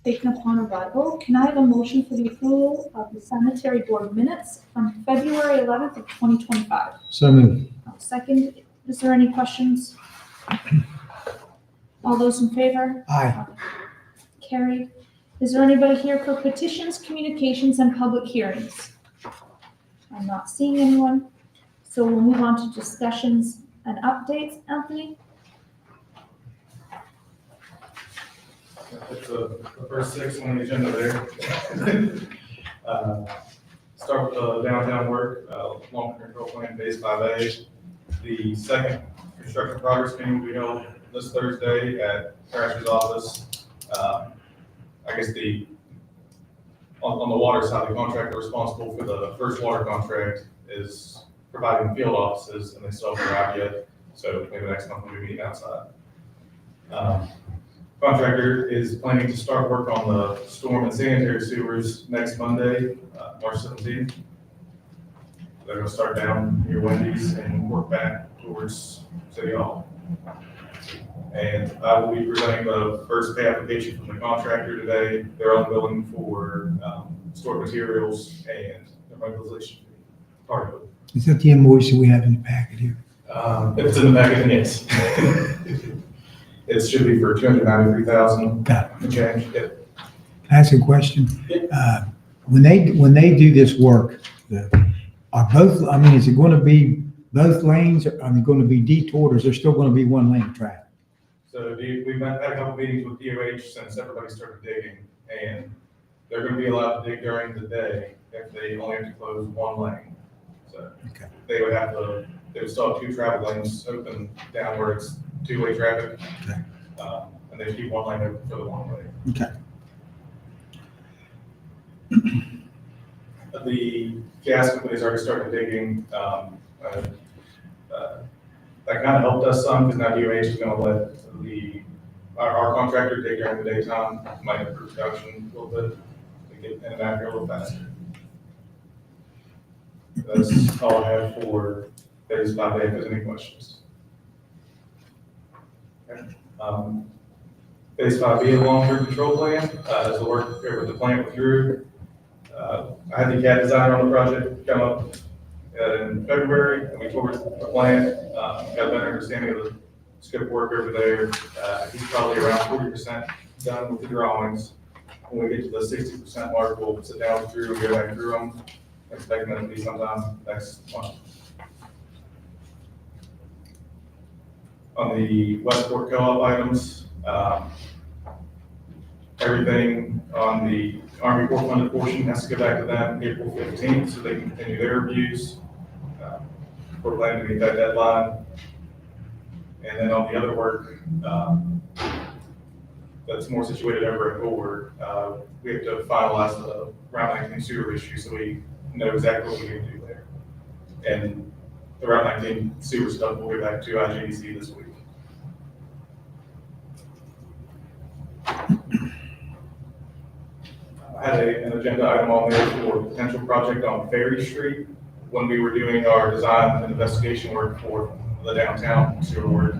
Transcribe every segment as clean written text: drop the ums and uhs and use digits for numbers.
taken upon arrival. Can I have a motion for the approval of the sanitary board minutes from February 11th of 2025? So moved. Second, is there any questions? All those in favor? Aye. Carried. Is there anybody here for petitions, communications, and public hearings? I'm not seeing anyone, so we'll move on to discussions and updates. Anthony? That's the first 6 on the agenda there. Start with the downtown work, long-term control plan, phase 5A. The second construction progress meeting will be held this Thursday at Crash's office. I guess on the water side, the contractor responsible for the first water contract is providing the field offices, and they still haven't arrived yet. So maybe next month we'll be meeting outside. Contractor is planning to start work on the storm and sanitary sewers next Monday, March 17th. They're going to start down near Wendy's and work back towards City Hall. And I will be presenting the first pay application from the contractor today. They're on billing for stored materials and the mobilization fee, part of it. Is that the invoice that we have in the packet here? If it's in the packet, then yes. It should be for $293,000. Got it. and change. Yep. Can I ask a question? When they do this work, are both, I mean, is it going to be both lanes? Are they going to be detoured, or is there still going to be one lane of traffic? So we've had a couple meetings with DOH since everybody started digging, and they're going to be allowed to dig during the day if they only have to close one lane. So Okay. they would still have 2 travel lanes open down where it's 2-way traffic. Okay. And they keep one lane open for the one way. Okay. The gas company's already started digging. That kind of helped us some, because now DOH is going to let our contractor dig during the daytime, might improve production a little bit, to get in and out here a little faster. That's all I have for phase 5A, if there's any questions. Okay. Phase 5B, long-term control plan, as the work here with the plant withdrew. I had the CAD designer on the project come up in February, and we toured the plant, got a better understanding of the scope of work over there. He's probably around 40% done with the drawings. When we get to the 60% mark, we'll sit down through and go back through them, expecting them to be sometime next month. On the Westport co-op items, everything on the Army Corps funded portion has to go back to them April 15th so they can continue their reviews. We're planning to meet that deadline. And then on the other work, that's more situated over at Forward, we have to finalize the Route 19 sewer issue so we know exactly what we need to do there. And the Route 19 sewer stuff will go back to IGDC this week. I had an agenda item on there for a potential project on Ferry Street. When we were doing our design and investigation work for the downtown sewer work,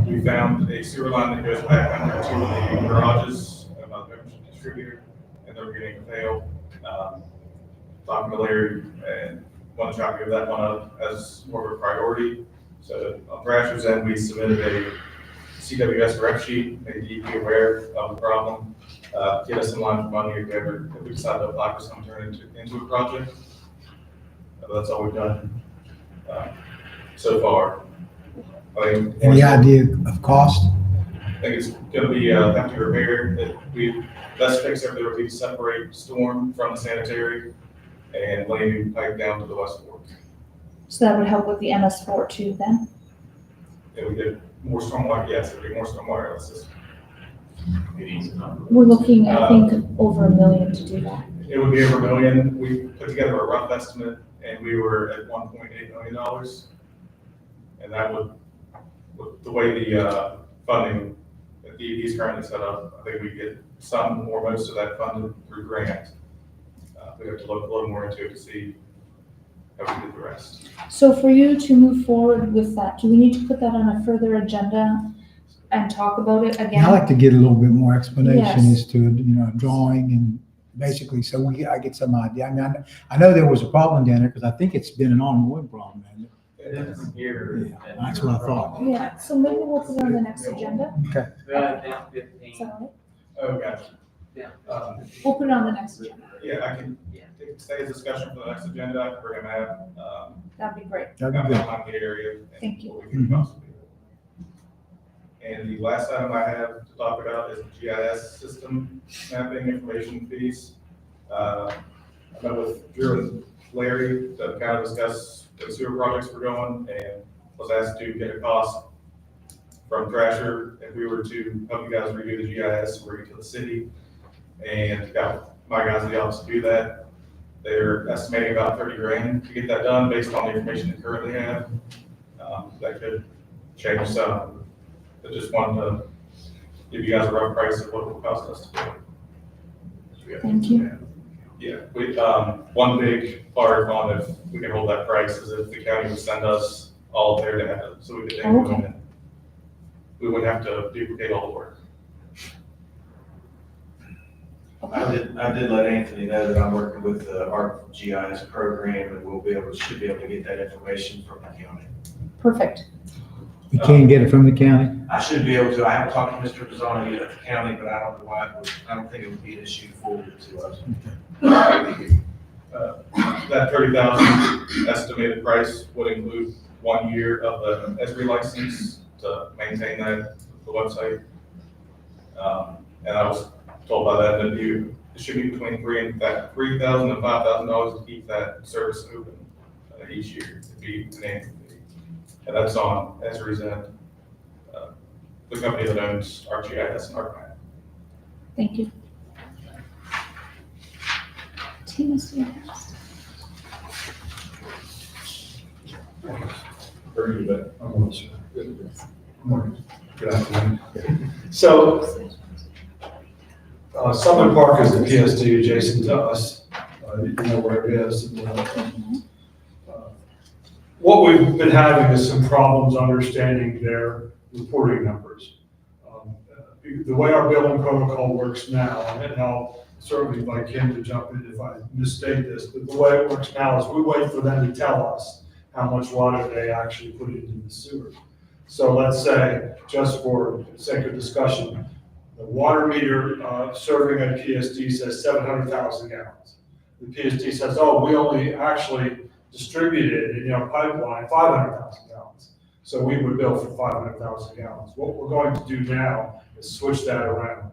we found a sewer line that goes back under 2 of the garages of a beverage distributor, and they were getting a fail. Talking to Larry and want to try to give that one up as more of a priority. So on Thrasher's end, we submitted a CWS rep sheet, made DEP aware of the problem, get us in line for money if we decide to apply for some turn into a project. That's all we've done so far. Any idea of cost? I think it's going to be have to repair. Best fix everything would be to separate storm from the sanitary and lay new pipe down to the West Fork. So that would help with the MS4 too then? It would get more stormwater, yes, it would be more stormwater analysis. We're looking, I think, over $1 million to do that. It would be over $1 million. We put together a rough estimate and we were at $1.8 million. And that would, with the way the funding that DEP is currently set up, I think we get some or most of that funded through grant. We have to look a little more into it to see how we did the rest. So for you to move forward with that, do we need to put that on a further agenda and talk about it I again. like to get a little bit more explanation Yes. as to, a drawing and basically, so I get some idea. I mean, I know there was a problem down there because I think it's been an ongoing problem, hasn't it? It is here. Yeah, that's what I thought. Yeah, so maybe we'll put it on the next agenda. Okay. Down Is 15. that all right? Oh, gotcha. Yeah. We'll put it on the next agenda. Yeah, I can stay as discussion for the next agenda. I can bring him out. That'd be great. That'd be Got good. my mind in the area. and Thank you. what we can possibly do. And the last item I have to talk about is the GIS system mapping information piece. I met with Drew and Larry to kind of discuss the sewer projects we're going and was asked to get a cost from Thrasher if we were to help you guys review the GIS, bring it to the city. And got my guys in the office to do that. They're estimating about 30 grand to get that done based on the information they currently have. That could change some, but just wanted to give you guys a rough price of what it will cost us to do. Thank you. Yeah, one big part on if we can hold that price is if the county would send us all of their data, so we could take them Okay. and we wouldn't have to duplicate all the work. I did let Anthony know that I'm working with the ArcGIS program and should be able to get that information from the county. Perfect. You can't get it from the county? I should be able to, I haven't talked to Mr. Pisani yet at the county, but I don't know why, I don't think it would be an issue forward to us. That 30,000 estimated price would include 1 year of the ESRI license to maintain the website. And I was told by that it should be between $3,000 and $5,000 to keep that service open each year. It'd be an annual fee. And that's on ESRI's end, the company that owns ArcGIS and ArcMap. Thank you. Tina's here next. Very good. Good afternoon. So, Summit Park is the PSD adjacent to us. You know where it is. What we've been having is some problems understanding their reporting numbers. The way our billing protocol works now, and I'll certainly like him to jump in if I misstate this, but the way it works now is we wait for them to tell us how much water they actually put into the sewer. So let's say, just for sake of discussion, the water meter serving at PSD says 700,000 gallons. The PSD says, oh, we only actually distributed in our pipeline 500,000 gallons. So we would bill for 500,000 gallons. What we're going to do now is switch that around.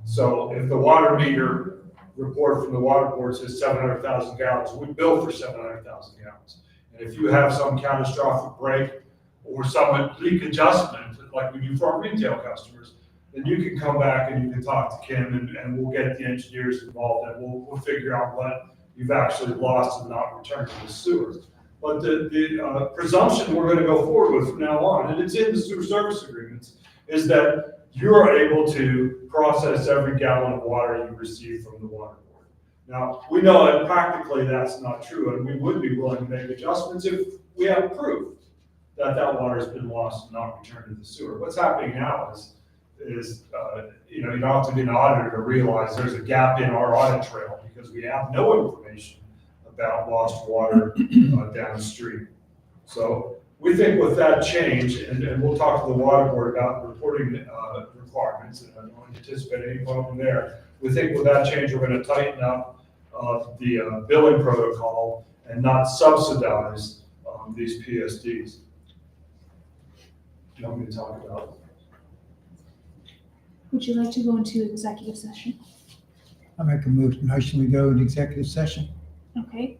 So if the water meter report from the water board says 700,000 gallons, we bill for 700,000 gallons. And if you have some catastrophic break or some leak adjustment, like we do for our retail customers, then you can come back and you can talk to Kim and we'll get the engineers involved and we'll figure out what you've actually lost and not returned to the sewer. But the presumption we're going to go forward with from now on, and it's in the sewer service agreements, is that you're able to process every gallon of water you receive from the water board. Now, we know that practically that's not true, and we would be willing to make adjustments if we have proof that that water has been lost and not returned to the sewer. What's happening now is you don't have to be an auditor to realize there's a gap in our audit trail because we have no information about lost water downstream. So we think with that change, and we'll talk to the water board about reporting requirements, and I don't anticipate any problem there. We think with that change, we're going to tighten up the billing protocol and not subsidize these PSDs. Do you want me to talk about? Would you like to go into executive session? I make a motion, we go in executive session. Okay.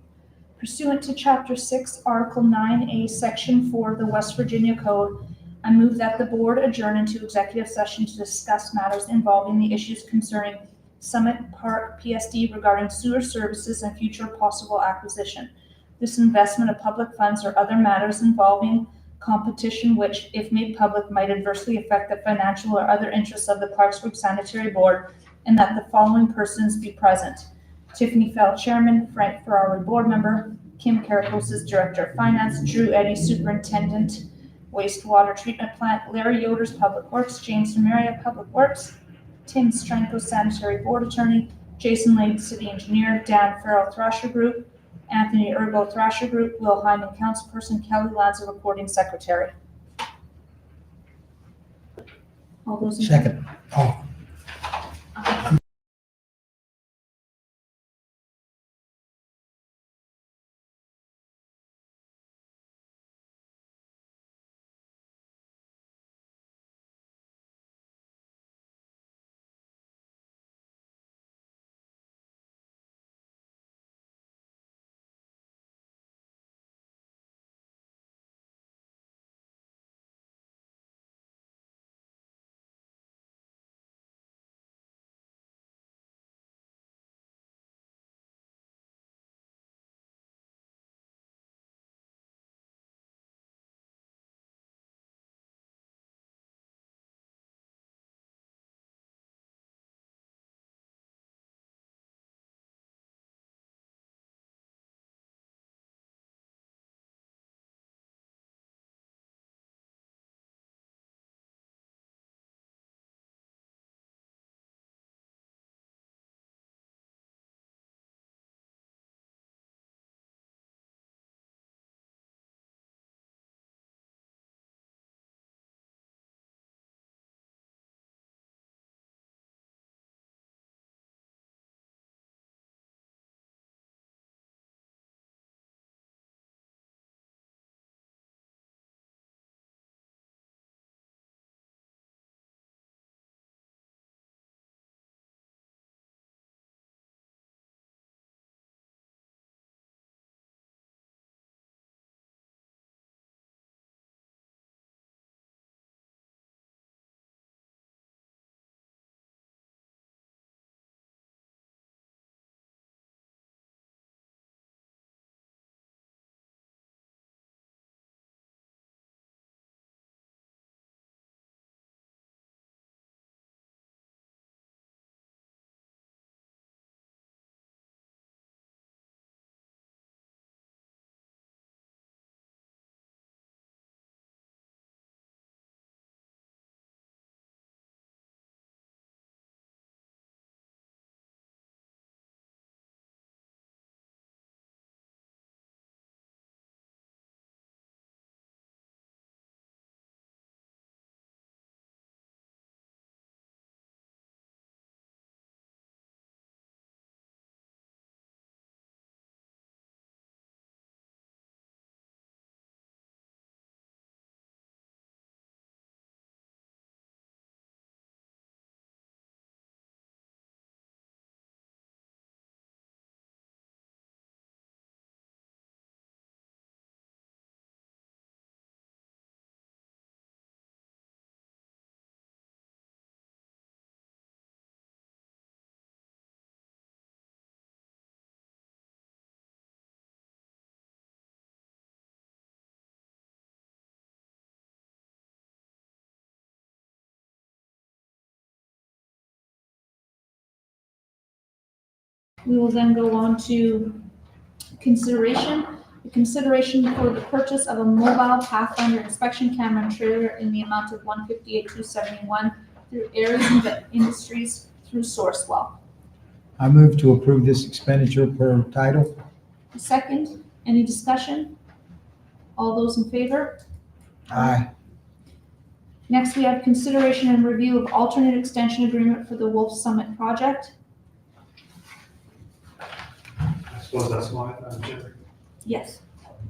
Pursuant to Chapter 6, Article 9A, Section 4 of the West Virginia Code, I move that the board adjourn into executive session to discuss matters involving the issues concerning Summit Park PSD regarding sewer services and future possible acquisition. This investment of public funds or other matters involving competition which, if made public, might adversely affect the financial or other interests of the Clarksburg Sanitary Board, and that the following persons be present: Tiffany Fell, Chairman; Frank Ferrari, Board Member; Kim Caracos, Director of Finance; Drew Eddy, Superintendent; wastewater treatment plant, Larry Yoder's Public Works, James Demaria, Public Works, Tim Stranko, Sanitary Board Attorney, Jason Lade, City Engineer, Dan Farrell, Thrasher Group, Anthony Ergo, Thrasher Group, Will Hyman, Councilperson, Kelly Lanza, Recording Secretary. All those in favor? Second. Oh, Aye. We will then go on to consideration. The consideration for the purchase of a mobile Pathfinder inspection camera and trailer in the amount of $158,271 through Aries Industries through Sourcewell. I move to approve this expenditure per title. Second, any discussion? All those in favor? Aye. Next, we have consideration and review of alternate extension agreement for the Wolf Summit project. I suppose that's my, Chair. Yes.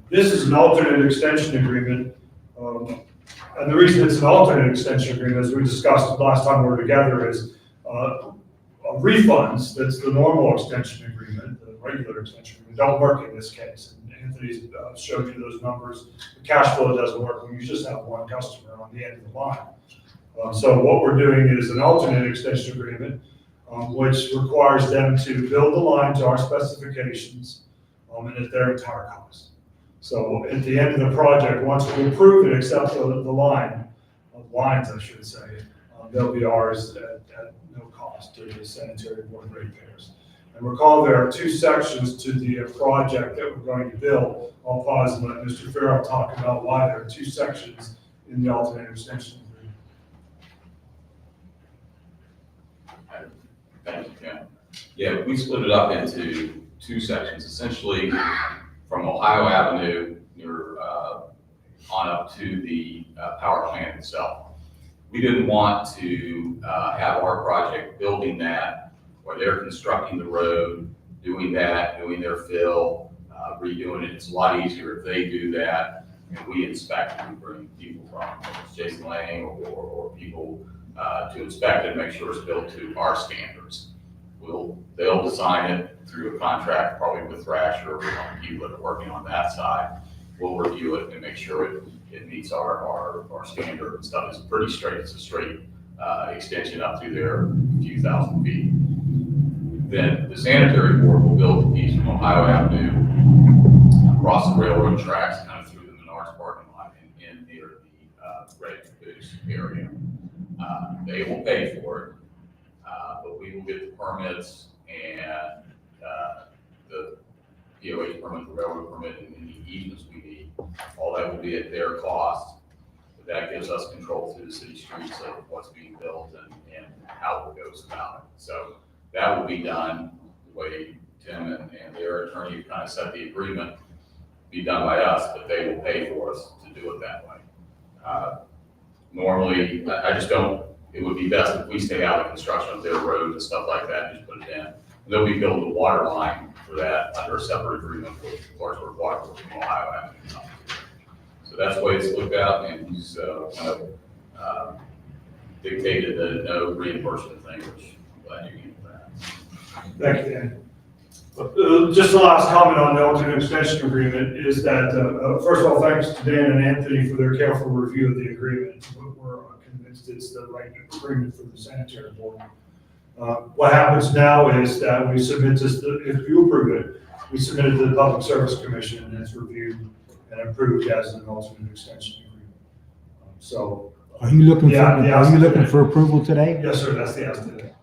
This is an alternate extension agreement. And the reason it's an alternate extension agreement, as we discussed last time we were together, is refunds, that's the normal extension agreement, the regular extension agreement, don't work in this case. And Anthony's showed you those numbers. The cash flow doesn't work when you just have one customer on the end of the line. So what we're doing is an alternate extension agreement, which requires them to build the line to our specifications and at their entire cost. So at the end of the project, once we approve and accept the lines, I should say, they'll be ours at no cost to the sanitary board ratepayers. And recall there are two sections to the project that we're going to build. I'll pause and let Mr. Farrell talk about why there are two sections in the alternate extension agreement. Thank you, Tim. Yeah, we split it up into two sections, essentially from Ohio Avenue, on up to the power plant itself. We didn't want to have our project building that, where they're constructing the road, doing their fill, redoing it. It's a lot easier if they do that, and we inspect and bring people from, whether it's Jason Lang or people to inspect it and make sure it's built to our standards. They'll design it through a contract, probably with Thrasher or people that are working on that side. We'll review it and make sure it meets our standard and stuff. It's pretty straight. It's a straight extension up through there, a few thousand feet. Then the sanitary board will build a piece from Ohio Avenue across the railroad tracks, kind of through the Menards parking lot and in near the Red Caboose area. They will pay for it, but we will get the permits and the POH permit, the railroad permit, and any easements we need. All that will be at their cost. But that gives us control through the city streets of what's being built and how it goes about it. So that will be done the way Tim and their attorney have kind of set the agreement, be done by us, but they will pay for us to do it that way. Normally, I just don't, it would be best if we stay out of construction of their roads and stuff like that, just put it in. And they'll be building a water line for that under a separate agreement with Clarksburg Water from Ohio Avenue. So that's the way it's looked at, and he's kind of dictated the no reimbursement thing, which I'm glad you gave that. Thank you, Dan. Just the last comment on the alternate extension agreement is that, first of all, thanks to Dan and Anthony for their careful review of the agreement. We're convinced it's the right agreement for the sanitary board. What happens now is that we submit this, if you approve it, we submit it to the Public Service Commission, and it's reviewed and approved as an alternate extension agreement. So. Are you looking for, Yeah, are you looking for approval today? Yes, sir, that's the ask today.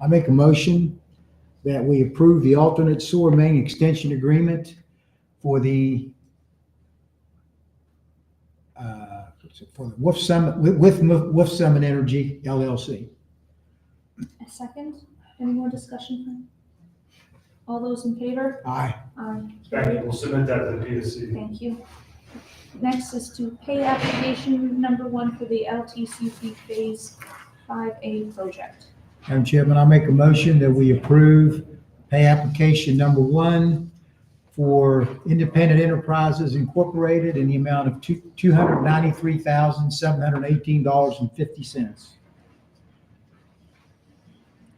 I make a motion that we approve the alternate sewer main extension agreement for the Wolf Summit, with Wolf Summit Energy LLC. A second. Any more discussion from all those in favor? Aye. Aye. Thank you, we'll submit that to the PSC. Thank you. Next is to pay application number 1 for the LTCP Phase 5A project. Madam Chairman, I make a motion that we approve pay application number 1 for Independent Enterprises Incorporated in the amount of $293,718.50.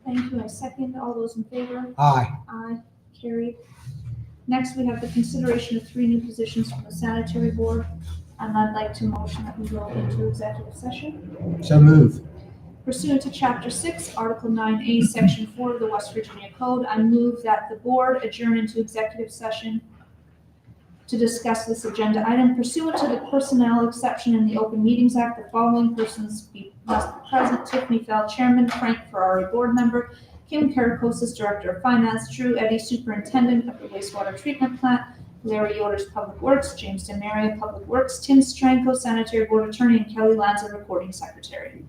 Thank you. I second. All those in favor? Aye. Aye. Carried. Next, we have the consideration of 3 new positions from the sanitary board, and I'd like to motion that we go into executive session. So move. Pursuant to Chapter 6, Article 9A, Section 4 of the West Virginia Code, I move that the board adjourn into executive session to discuss this agenda item. Pursuant to the personnel exception in the Open Meetings Act, the following persons must be present: Tiffany Fell, Chairman; Frank Ferrari, Board Member; Kim Karakosis, Director of Finance; Drew Eddy, Superintendent of the Wastewater Treatment Plant; Larry Yoders, Public Works; James DeMaria, Public Works; Tim Stranko, Sanitary Board Attorney; and Kelly Lanza, Recording Secretary.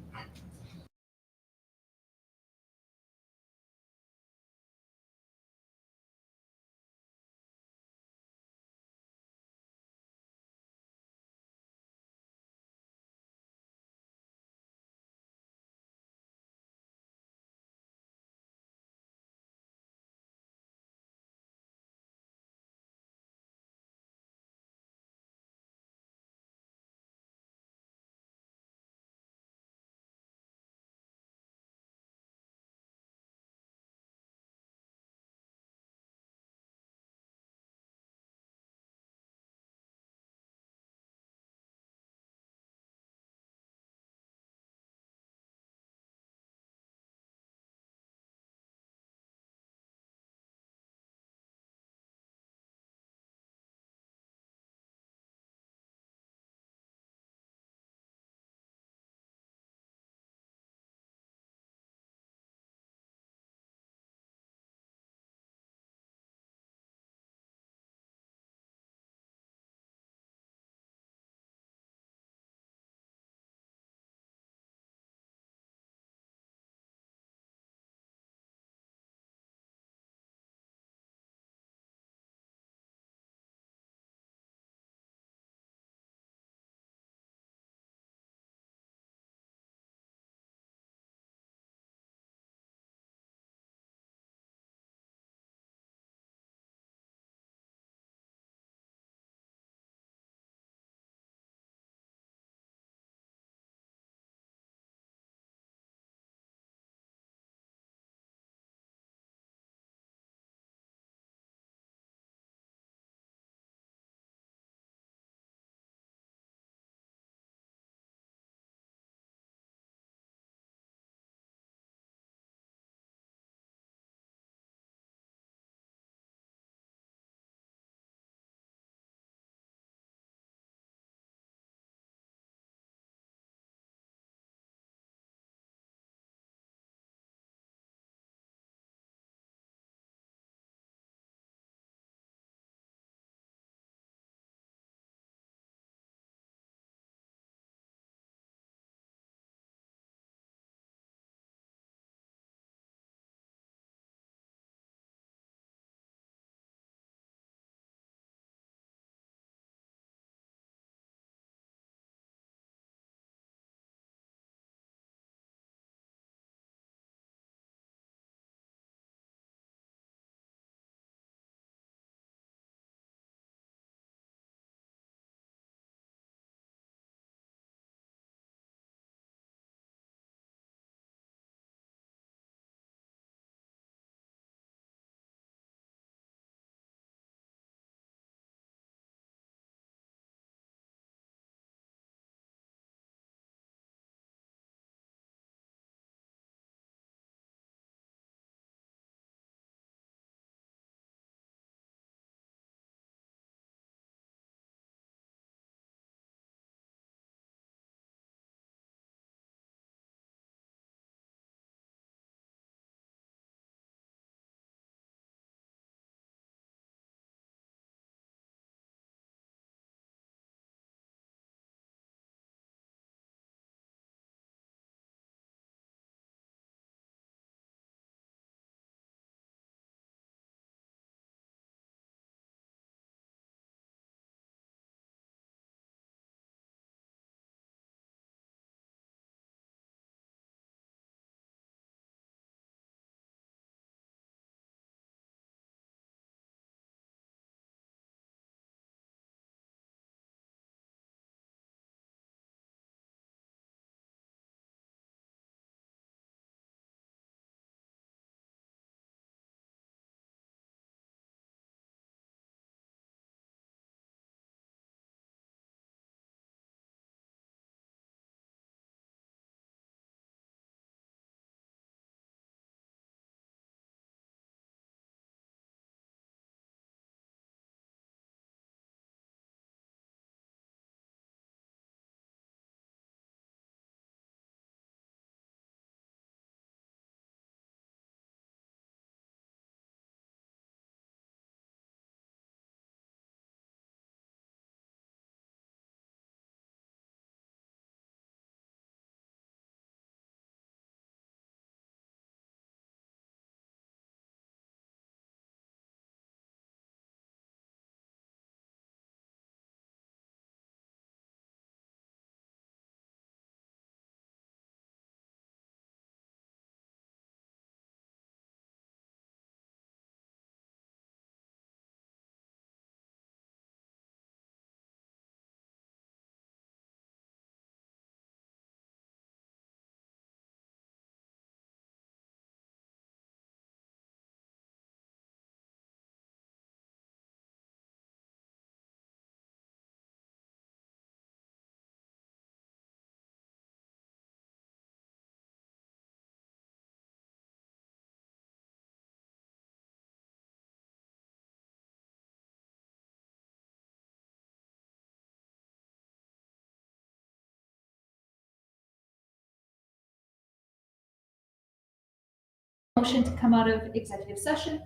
Motion to come out of executive session.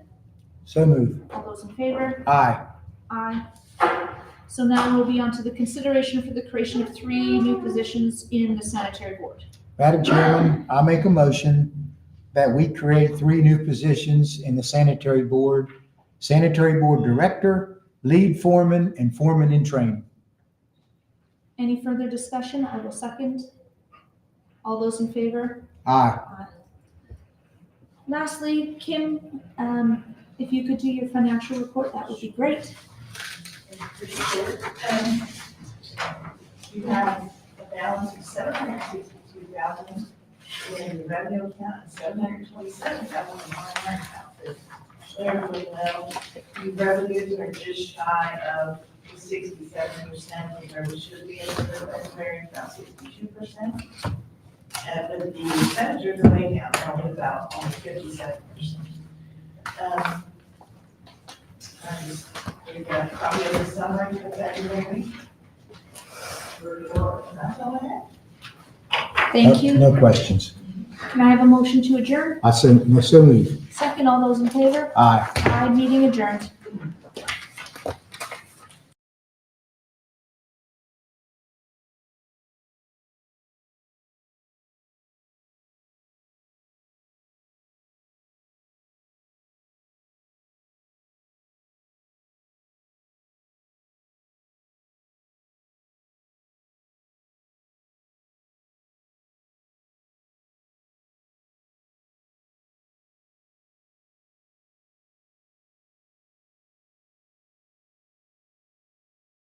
So move. All those in favor? Aye. Aye. So now we'll be on to the consideration for the creation of 3 new positions in the sanitary board. Madam Chairman, I make a motion that we create 3 new positions in the sanitary board: sanitary board director, lead foreman, and foreman in training. Any further discussion? I will second. All those in favor? Aye. Lastly, Kim, if you could do your financial report, that would be great. You have a balance of $762,000 in the revenue account and $727,000 in my account. Clearly, well, the revenues are just shy of 67% of where we should be, in the February, about 62%. But the expenditures are way down, only about 57%. We've got a copy of the summary for February. That's all I have. Thank you. No questions. Can I have a motion to adjourn? So move. Second, all those in favor? Aye. Aye, meeting adjourned.